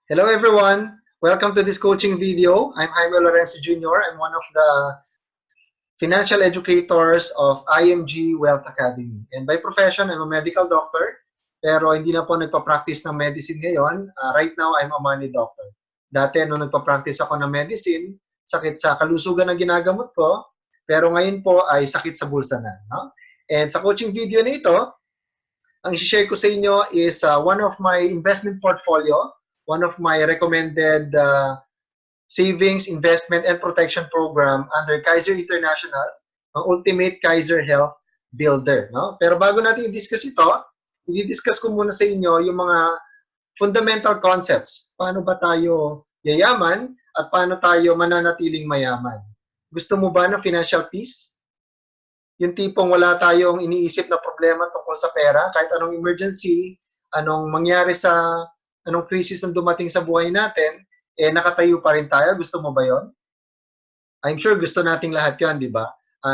Hello everyone, welcome to this coaching video. I'm Jaime Lorenzo Jr. I'm one of the financial educators of IMG Wealth Academy. And by profession, I'm a medical doctor, pero hindi na po nagpa-practice ng medicine ngayon. Right now, I'm a money doctor. Dati, nung nagpa-practice ako ng medicine, sakit sa kalusugan ang ginagamot ko, pero ngayon po ay sakit sa bulsa na. No? And sa coaching video na ito, ang i-share ko sa inyo is one of my investment portfolio, one of my recommended savings, investment, and protection program under Kaiser International, ang Ultimate Kaiser Health Builder. No? Pero bago natin i-discuss ito, i-discuss ko muna sa inyo yung mga fundamental concepts. Paano ba tayo yayaman at paano tayo mananatiling mayaman? Gusto mo ba ng financial peace? Yung tipong wala tayong iniisip na problema tungkol sa pera, kahit anong emergency, anong mangyari sa, anong crisis ang dumating sa buhay natin, nakatayo pa rin tayo. Gusto mo ba yon? I'm sure gusto nating lahat yan, di ba?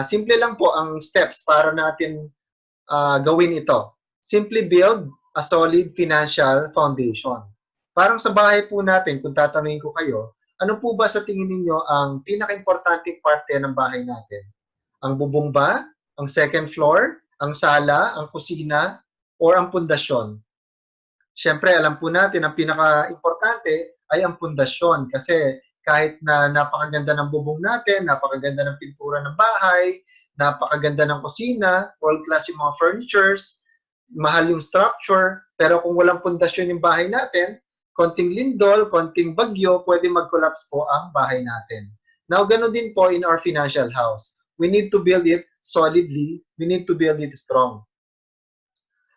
Simple lang po ang steps para natin gawin ito. Simply build a solid financial foundation. Parang sa bahay po natin, kung tatanungin ko kayo, ano po ba sa tingin ninyo ang pinaka-importanting parte ng bahay natin? Ang bubong ba? Ang second floor? Ang sala? Ang kusina? Or ang pundasyon? Siyempre, alam po natin, ang pinaka-importante ay ang pundasyon kasi kahit na napakaganda ng bubong natin, napakaganda ng pintura ng bahay, napakaganda ng kusina, world-class yung mga furnitures, mahal yung structure, pero kung walang pundasyon yung bahay natin, konting lindol, konting bagyo, pwede mag-collapse po ang bahay natin. Now, ganun din po in our financial house. We need to build it solidly. We need to build it strong.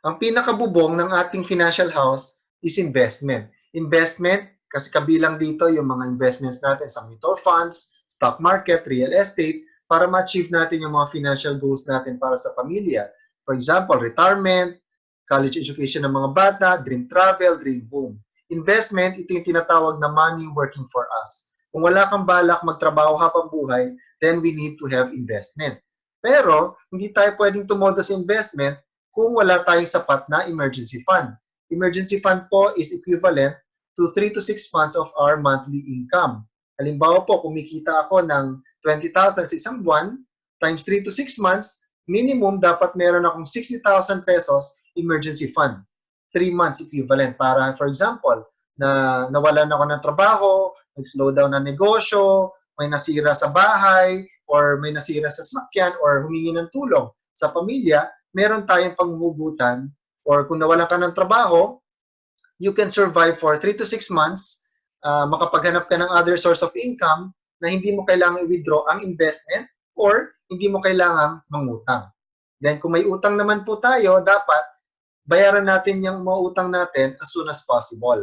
Ang pinakabubong ng ating financial house is investment. Investment, kasi kabilang dito yung mga investments natin sa mutual funds, stock market, real estate, para ma-achieve natin yung mga financial goals natin para sa pamilya. For example, retirement, college education ng mga bata, dream travel, dream home. Investment, ito yung tinatawag na money working for us. Kung wala kang balak magtrabaho habang buhay, then we need to have investment. Pero, hindi tayo pwedeng tumodo sa investment kung wala tayong sapat na emergency fund. Emergency fund po is equivalent to 3 to 6 months of our monthly income. Halimbawa po, kumikita ako ng 20,000 sa isang buwan, times 3 to 6 months, minimum dapat meron akong 60,000 pesos emergency fund. 3 months equivalent para, for example, na nawalan ako ng trabaho, nag-slow down na negosyo, may nasira sa bahay, or may nasira sa sasakyan, or humingi ng tulong sa pamilya, meron tayong panghugutan, or kung nawalan ka ng trabaho, you can survive for 3 to 6 months, makapaghanap ka ng other source of income na hindi mo kailangan i-withdraw ang investment or hindi mo kailangan mangutang. Then kung may utang naman po tayo, dapat bayaran natin yung mga utang natin as soon as possible.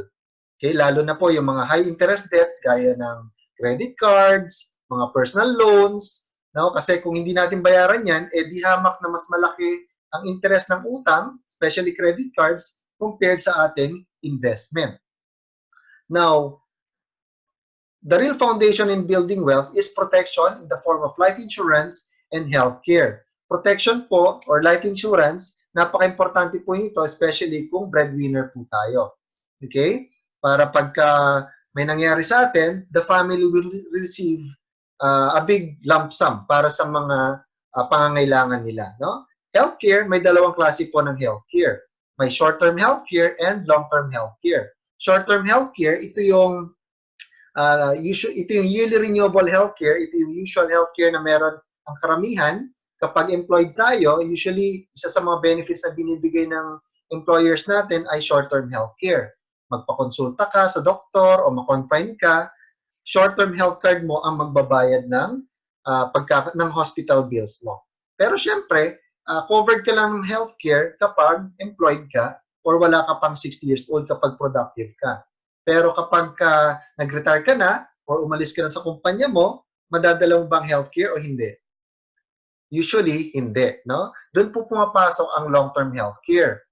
Okay, lalo na po yung mga high interest debts gaya ng credit cards, mga personal loans, no? Kasi kung hindi natin bayaran yan, di hamak na mas malaki ang interest ng utang, especially credit cards, compared sa ating investment. Now, the real foundation in building wealth is protection in the form of life insurance and healthcare. Protection po, or life insurance, napaka-importante po nito, especially kung breadwinner po tayo. Okay? Para pagka may nangyari sa atin, the family will receive a big lump sum para sa mga pangangailangan nila. No? Healthcare, may dalawang klase po ng healthcare. May short-term healthcare and long-term healthcare. Short-term healthcare, ito yung yearly renewable healthcare, ito yung usual healthcare na meron ang karamihan. Kapag employed tayo, usually isa sa mga benefits na binibigay ng employers natin ay short-term healthcare. Magpakonsulta ka sa doktor o ma-confine ka, short-term health card mo ang magbabayad ng ng hospital bills mo. Pero syempre, covered ka lang ng healthcare kapag employed ka or wala ka pang 60 years old kapag productive ka. Pero kapag nag-retire ka na or umalis ka na sa kumpanya mo, madadala mo bang healthcare o hindi? Usually, hindi. No? Doon po pumapasok ang long-term healthcare.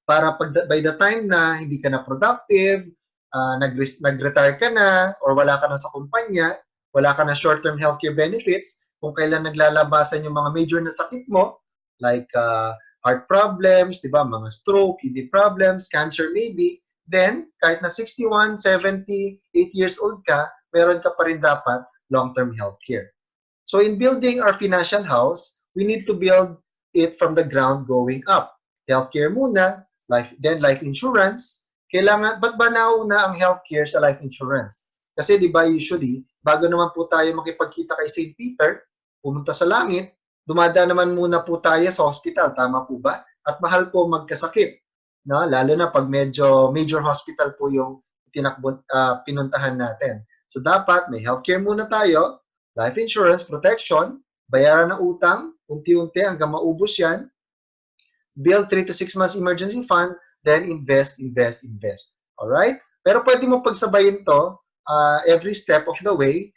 Para by the time na hindi ka na productive, nag-retire ka na, or wala ka na sa kumpanya, wala ka na short-term healthcare benefits, kung kailan naglalabasan yung mga major na sakit mo, like heart problems, di ba, mga stroke, kidney problems, cancer maybe, then kahit na 61, 78 years old ka, meron ka pa rin dapat long-term healthcare. So in building our financial house, we need to build it from the ground going up. Healthcare muna, then life insurance. Kailangan, ba't ba nauna ang healthcare sa life insurance? Kasi di ba usually, bago naman po tayo makipagkita kay St. Peter, pumunta sa langit, dumadaan naman muna po tayo sa hospital, tama po ba? At mahal po magkasakit, no? Lalo na pag medyo major hospital po yung pinuntahan natin. So dapat may healthcare muna tayo, life insurance, protection, bayaran ng utang, unti-unti hanggang maubos yan, build 3 to 6 months emergency fund, then invest, invest, invest. Alright? Pero pwede mo pagsabayin to every step of the way,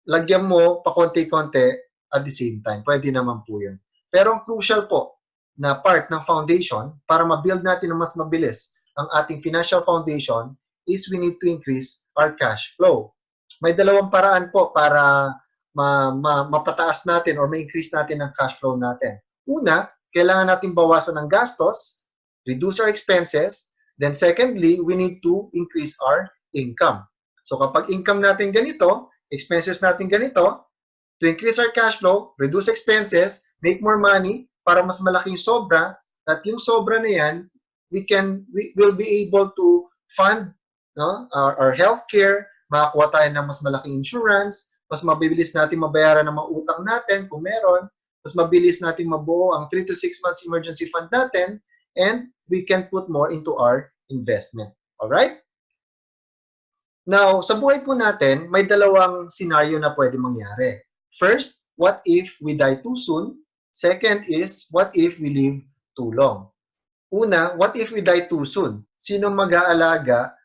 lagyan mo pa konti-konti at the same time. Pwede naman po yun. Pero ang crucial po na part ng foundation para ma-build natin ng mas mabilis ang ating financial foundation is we need to increase our cash flow. May dalawang paraan po para mapataas natin or ma-increase natin ang cash flow natin. Una, kailangan natin bawasan ang gastos, reduce our expenses, then secondly, we need to increase our income. So kapag income natin ganito, expenses natin ganito, to increase our cash flow, reduce expenses, make more money, para mas malaking sobra, at yung sobra na yan, we will be able to fund our healthcare, makakuha tayo ng mas malaking insurance, mas mabilis natin mabayaran ng mga utang natin kung meron, mas mabilis natin mabuo ang 3 to 6 months emergency fund natin, and we can put more into our investment. Alright? Now, sa buhay po natin, may dalawang scenario na pwede mangyari. First, what if we die too soon? Second is, what if we live too long? Una, what if we die too soon? Sino mag-aalaga,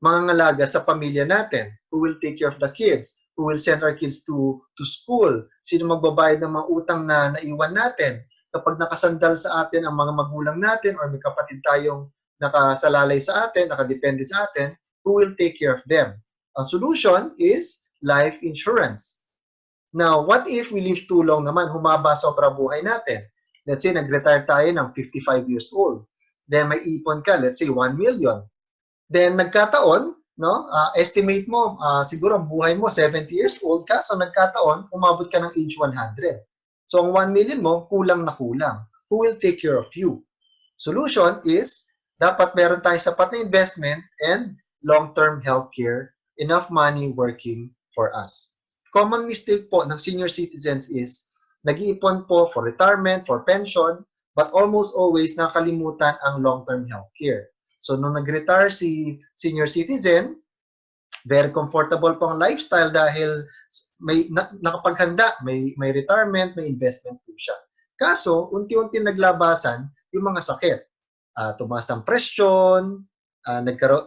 mangangalaga sa pamilya natin? Who will take care of the kids? Who will send our kids to school? Sino magbabayad ng mga utang na naiwan natin? Kapag nakasandal sa atin ang mga magulang natin or may kapatid tayong nakasalalay sa atin, nakadepende sa atin, who will take care of them? Ang solution is life insurance. Now, what if we live too long naman, humaba sobra buhay natin? Let's say, nag-retire tayo ng 55 years old. Then may ipon ka, let's say 1 million. Then nagkataon, estimate mo, siguro ang buhay mo, 70 years old ka, so nagkataon, umabot ka ng age 100. So ang 1 million mo, kulang na kulang. Who will take care of you? Solution is, dapat meron tayong sapat na investment and long-term healthcare, enough money working for us. Common mistake po ng senior citizens is, nag-iipon po for retirement, for pension, but almost always nakalimutan ang long-term healthcare. So, nung nag-retire si senior citizen, very comfortable po ang lifestyle dahil may nakapaghanda, may retirement, may investment po siya. Kaso, unti-unti naglabasan yung mga sakit. Tumaas ang presyon,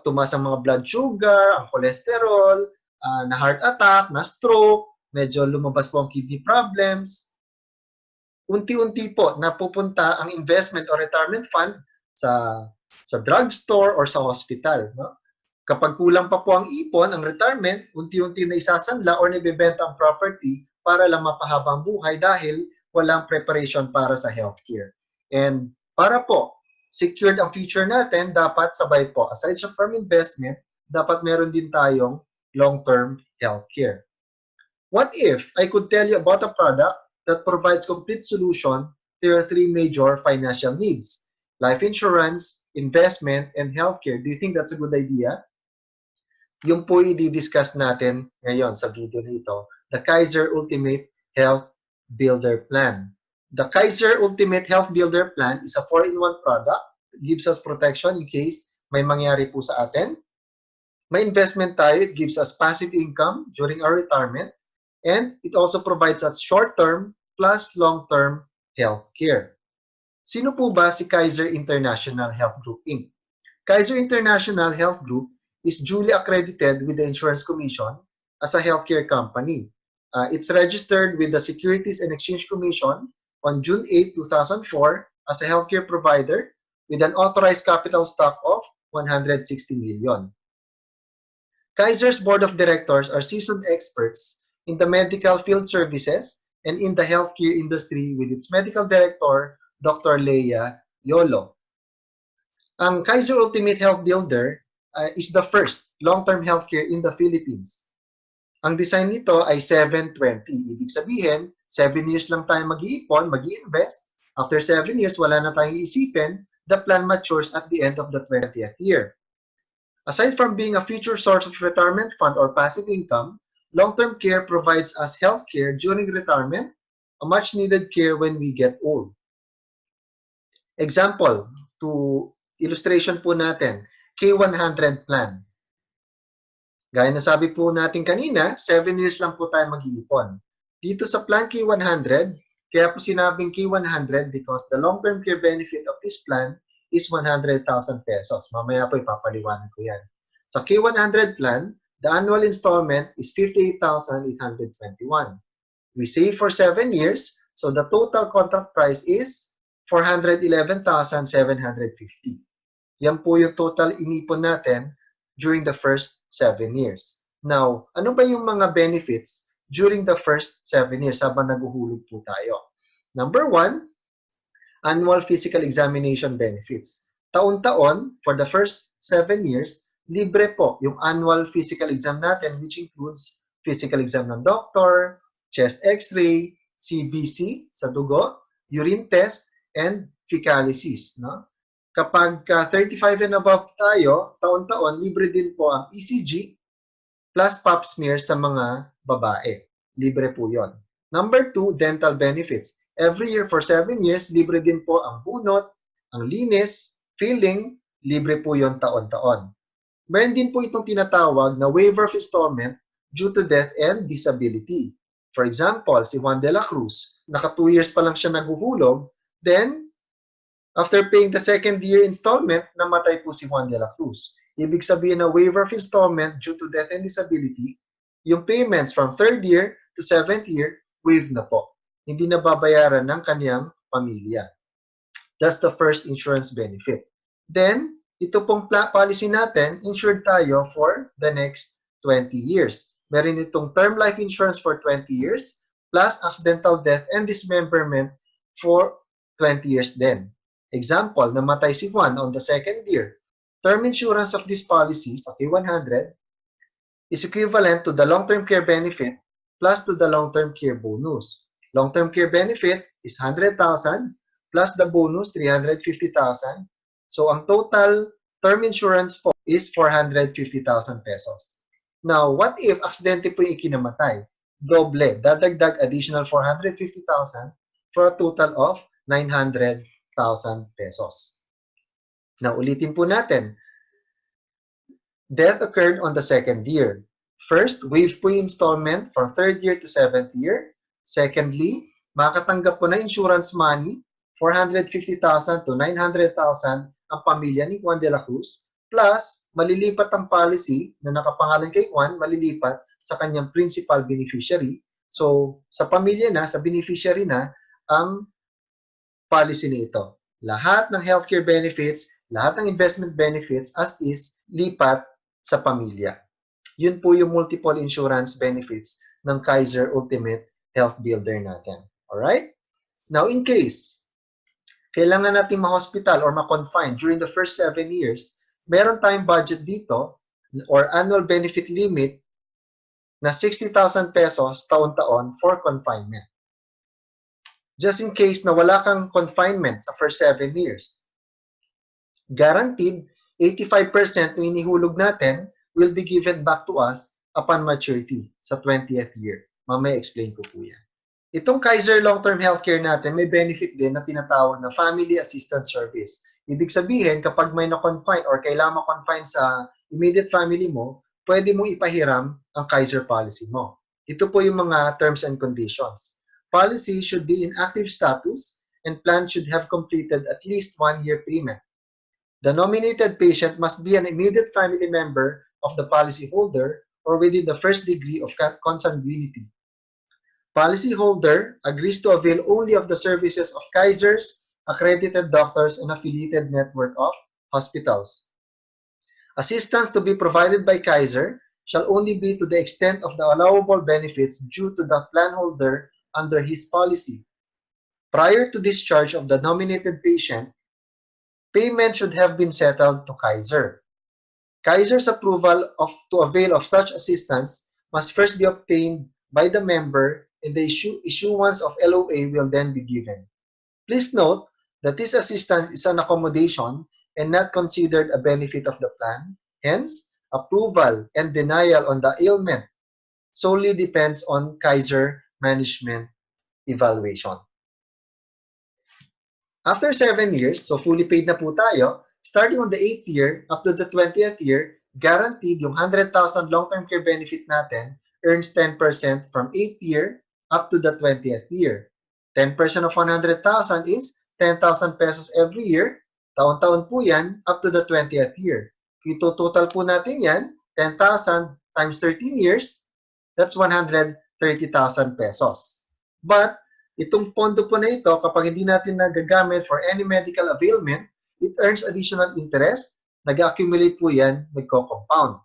tumaas ang mga blood sugar, ang cholesterol, na heart attack, na stroke, medyo lumabas po ang kidney problems. Unti-unti po napupunta ang investment or retirement fund sa drugstore or sa hospital. No? Kapag kulang pa po ang ipon, ang retirement, unti-unti na isasanla or nabibenta ang property para lang mapahabang buhay dahil walang preparation para sa healthcare. And para po, secured ang future natin, dapat sabay po. Aside from investment, dapat meron din tayong long-term healthcare. What if I could tell you about a product that provides complete solution to your three major financial needs? Life insurance, investment, and healthcare. Do you think that's a good idea? Yung po i-discuss natin ngayon sa video nito, the Kaiser Ultimate Health Builder Plan. The Kaiser Ultimate Health Builder Plan is a 4-in-1 product. It gives us protection in case may mangyari po sa atin. May investment tayo. It gives us passive income during our retirement. And it also provides us short-term plus long-term health care. Sino po ba si Kaiser International Health Group, Inc.? Kaiser International Health Group is duly accredited with the Insurance Commission as a healthcare company. It's registered with the Securities and Exchange Commission on June 8, 2004 as a healthcare provider with an authorized capital stock of 160 million. Kaiser's board of directors are seasoned experts in the medical field services and in the healthcare industry with its medical director, Dr. Leia Yolo. Ang Kaiser Ultimate Health Builder is the first long-term healthcare in the Philippines. Ang design nito ay 7-20. Ibig sabihin, 7 years lang tayo mag-iipon, mag-i-invest. After 7 years, wala na tayong iisipin. The plan matures at the end of the 20th year. Aside from being a future source of retirement fund or passive income, long-term care provides us health care during retirement, a much-needed care when we get old. Example, to illustration po natin, K100 plan. Gaya na sabi po natin kanina, 7 years lang po tayo mag-iipon. Dito sa plan K100, kaya po sinabing K100 because the long-term care benefit of this plan is 100,000 pesos. Mamaya po ipapaliwanag ko yan. Sa K100 plan, the annual installment is 58,821. We save for 7 years, so the total contract price is 411,750. Yan po yung total inipon natin during the first 7 years. Now, ano ba yung mga benefits during the first 7 years habang naguhulog po tayo? Number 1, annual physical examination benefits. Taon-taon, for the first 7 years, libre po yung annual physical exam natin, which includes physical exam ng doctor, chest x-ray, CBC sa dugo, urine test, and fecalysis. No? Kapag 35 and above tayo, taon-taon, libre din po ang ECG plus pap smear sa mga babae. Libre po yon. Number 2, dental benefits. Every year for 7 years, libre din po ang bunot, ang linis, filling, libre po yon taon-taon. Meron din po itong tinatawag na waiver of installment due to death and disability. For example, si Juan de la Cruz, naka 2 years pa lang siya naguhulog, then after paying the second year installment, namatay po si Juan de la Cruz. Ibig sabihin na waiver of installment due to death and disability, yung payments from 3rd year to 7th year, waived na po. Hindi na babayaran ng kanyang pamilya. That's the first insurance benefit. Then, ito pong policy natin, insured tayo for the next 20 years. Meron itong term life insurance for 20 years, plus accidental death and dismemberment for 20 years din. Example, namatay si Juan on the 2nd year. Term insurance of this policy, sa K100, is equivalent to the long-term care benefit plus to the long-term care bonus. Long-term care benefit is 100,000 plus the bonus, 350,000. So, ang total term insurance po is 450,000 pesos. Now, what if aksidente po yung ikinamatay? Doble, dadagdag additional 450,000 for a total of 900,000 pesos. Now, ulitin po natin. Death occurred on the 2nd year. First, waive po yung installment from 3rd year to 7th year. Secondly, makatanggap po na insurance money, 450,000 to 900,000 ang pamilya ni Juan de la Cruz, plus malilipat ang policy na nakapangalan kay Juan, malilipat sa kanyang principal beneficiary. So, sa pamilya na, sa beneficiary na, ang policy nito. Lahat ng healthcare benefits, lahat ng investment benefits as is, lipat sa pamilya. Yun po yung multiple insurance benefits ng Kaiser Ultimate Health Builder natin. Alright? Now, in case, kailangan natin ma-hospital or ma-confine during the first 7 years, meron tayong budget dito or annual benefit limit na 60,000 pesos taon-taon for confinement. Just in case na wala kang confinement sa first 7 years. Guaranteed, 85% ng inihulog natin will be given back to us upon maturity sa 20th year. Mamaya explain ko po yan. Itong Kaiser long-term healthcare natin, may benefit din na tinatawag na Family Assistance Service. Ibig sabihin, kapag may na-confine or kailangan ma-confine sa immediate family mo, pwede mong ipahiram ang Kaiser policy mo. Ito po yung mga terms and conditions. Policy should be in active status and plan should have completed at least 1 year payment. The nominated patient must be an immediate family member of the policyholder or within the first degree of consanguinity. Policyholder agrees to avail only of the services of Kaiser's accredited doctors and affiliated network of hospitals. Assistance to be provided by Kaiser shall only be to the extent of the allowable benefits due to the plan holder under his policy. Prior to discharge of the nominated patient, payment should have been settled to Kaiser. Kaiser's approval to avail of such assistance must first be obtained by the member, and the issuance of LOA will then be given. Please note that this assistance is an accommodation and not considered a benefit of the plan. Hence, approval and denial on the ailment solely depends on Kaiser management evaluation. After 7 years, so fully paid na po tayo, starting on the 8th year up to the 20th year, guaranteed yung 100,000 long-term care benefit natin earns 10% from 8th year up to the 20th year. 10% of 100,000 is 10,000 pesos every year. Taon-taon po yan up to the 20th year. Ito total po natin yan, 10,000 times 13 years, that's 130,000 pesos. But itong pondo po na ito, kapag hindi natin nagagamit for any medical availment, it earns additional interest. Nag-accumulate po yan, nagko-compound.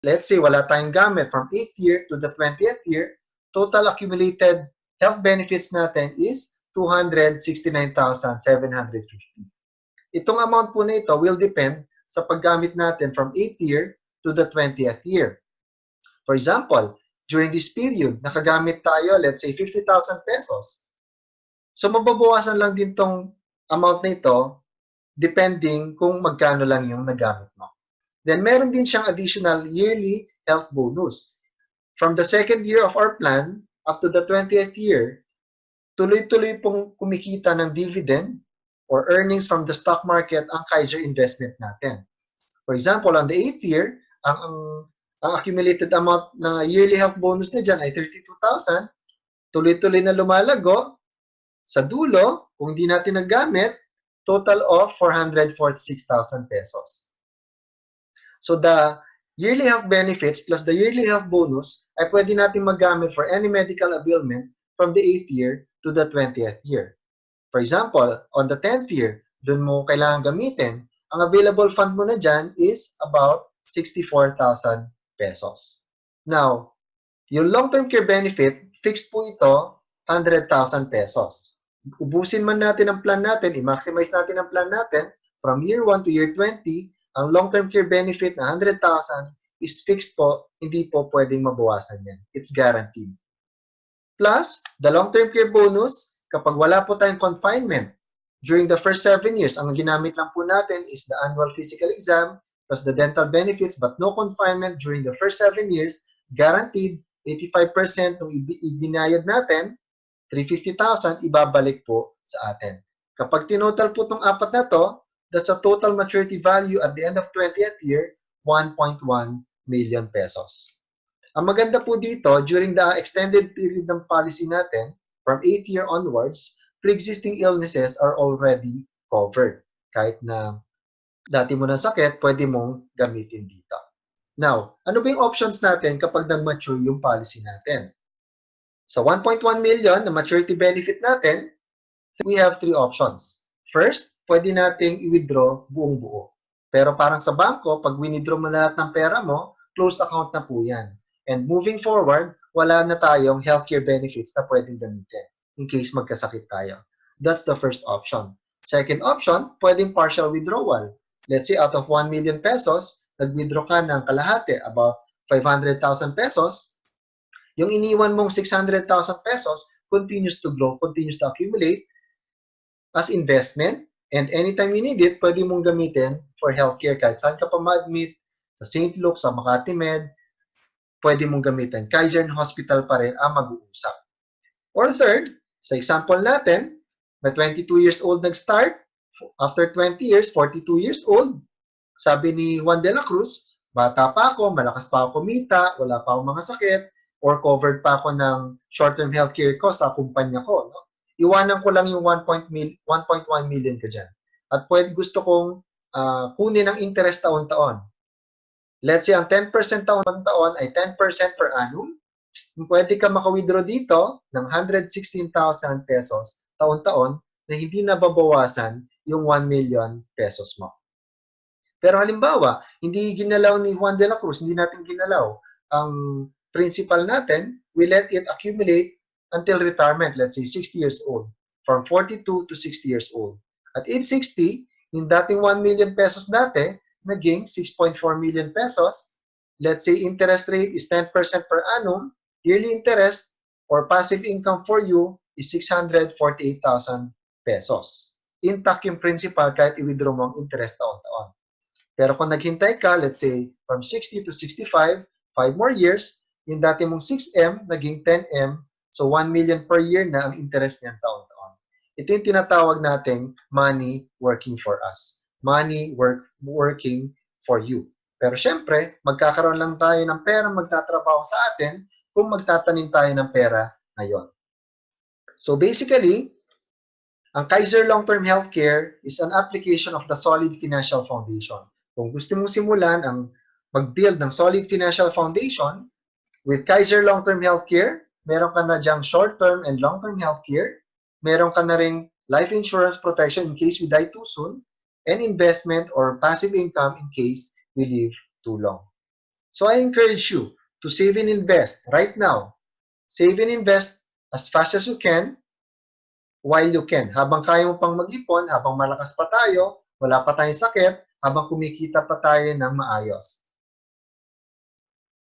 Let's say wala tayong gamit from 8th year to the 20th year, total accumulated health benefits natin is 269,750. Itong amount po na ito will depend sa paggamit natin from 8th year to the 20th year. For example, during this period, nakagamit tayo, let's say, 50,000 pesos. So, mababawasan lang din tong amount na ito depending kung magkano lang yung nagamit mo. Then, meron din siyang additional yearly health bonus. From the 2nd year of our plan up to the 20th year, tuloy-tuloy pong kumikita ng dividend or earnings from the stock market ang Kaiser investment natin. For example, on the 8th year, ang accumulated amount na yearly health bonus na dyan ay 32,000. Tuloy-tuloy na lumalago. Sa dulo, kung hindi natin nagamit, total of 446,000 pesos. So the yearly health benefits plus the yearly health bonus ay pwede natin magamit for any medical availment from the 8th year to the 20th year. For example, on the 10th year, dun mo kailangan gamitin, ang available fund mo na dyan is about 64,000 pesos. Now, yung long-term care benefit, fixed po ito, 100,000 pesos. Ubusin man natin ang plan natin, i-maximize natin ang plan natin, from year 1 to year 20, ang long-term care benefit na 100,000 is fixed po, hindi po pwedeng mabawasan yan. It's guaranteed. Plus, the long-term care bonus, kapag wala po tayong confinement, during the first 7 years, ang ginamit lang po natin is the annual physical exam plus the dental benefits but no confinement during the first 7 years, guaranteed 85% ng ibinayad natin, 350,000, ibabalik po sa atin. Kapag tinotal po itong apat na to, that's a total maturity value at the end of 20th year, 1.1 million pesos. Ang maganda po dito, during the extended period ng policy natin, from 8th year onwards, pre-existing illnesses are already covered. Kahit na dati mo na sakit, pwede mong gamitin dito. Now, ano ba yung options natin kapag nag-mature yung policy natin? Sa 1.1 million na maturity benefit natin, we have 3 options. First, pwede nating i-withdraw buong buo. Pero parang sa bangko, pag withdraw mo na lahat ng pera mo, closed account na po yan. And moving forward, wala na tayong healthcare benefits na pwedeng gamitin in case magkasakit tayo. That's the first option. Second option, pwedeng partial withdrawal. Let's say out of 1 million pesos, nag-withdraw ka ng kalahati, about 500,000 pesos, yung iniwan mong 600,000 pesos continues to grow, continues to accumulate as investment, and anytime you need it, pwede mong gamitin for healthcare. Kahit saan ka pa ma-admit, sa St. Luke, sa Makati Med, pwede mong gamitin. Kaiser Hospital pa rin ang mag-uusap. Or third, sa example natin, na 22 years old nag-start, after 20 years, 42 years old, sabi ni Juan de la Cruz, bata pa ako, malakas pa ako kumita, wala pa akong mga sakit, or covered pa ako ng short-term healthcare ko sa kumpanya ko. No? Iwanan ko lang yung 1.1 million ka dyan. At pwede gusto kong kunin ang interest taon-taon. Let's say ang 10% taon-taon ay 10% per annum. Pwede ka maka-withdraw dito ng 116,000 pesos taon-taon na hindi nababawasan yung 1 million pesos mo. Pero halimbawa, hindi ginalaw ni Juan de la Cruz, hindi natin ginalaw ang principal natin, we let it accumulate until retirement, let's say 60 years old, from 42 to 60 years old. At age 60, Yung dating 1 million pesos dati, naging 6.4 million pesos. Let's say interest rate is 10% per annum, yearly interest or passive income for you is 648,000 pesos. Intact yung principal kahit i-withdraw mo ang interest taon-taon. Pero kung naghintay ka, let's say, from 60 to 65, 5 more years, yung dati mong 6M, naging 10M, so 1 million per year na ang interest niyan taon-taon. Ito yung tinatawag nating money working for us. Money working for you. Pero syempre, magkakaroon lang tayo ng pera magtatrabaho sa atin kung magtatanim tayo ng pera ngayon. So basically, ang Kaiser Long-Term Healthcare is an application of the solid financial foundation. Kung gusto mong simulan ang mag-build ng solid financial foundation, with Kaiser Long-Term Healthcare, meron ka na diyang short-term and long-term healthcare, meron ka na ring life insurance protection in case we die too soon, and investment or passive income in case we live too long. So I encourage you to save and invest right now. Save and invest as fast as you can, while you can. Habang kaya mo pang mag-ipon, habang malakas pa tayo, wala pa tayong sakit, habang kumikita pa tayo ng maayos.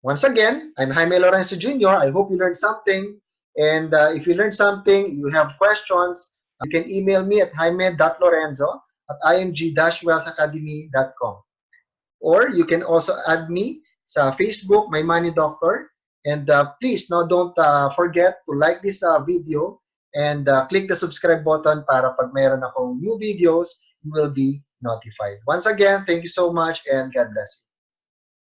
Once again, I'm Jaime Lorenzo Jr. I hope you learned something. And if you learned something, you have questions, you can email me at jaime.lorenzo@img-wealthacademy.com. Or you can also add me sa Facebook, My Money Doctor. And please, now don't forget to like this video and click the subscribe button para pag mayroon akong new videos, you will be notified. Once again, thank you so much and God bless you.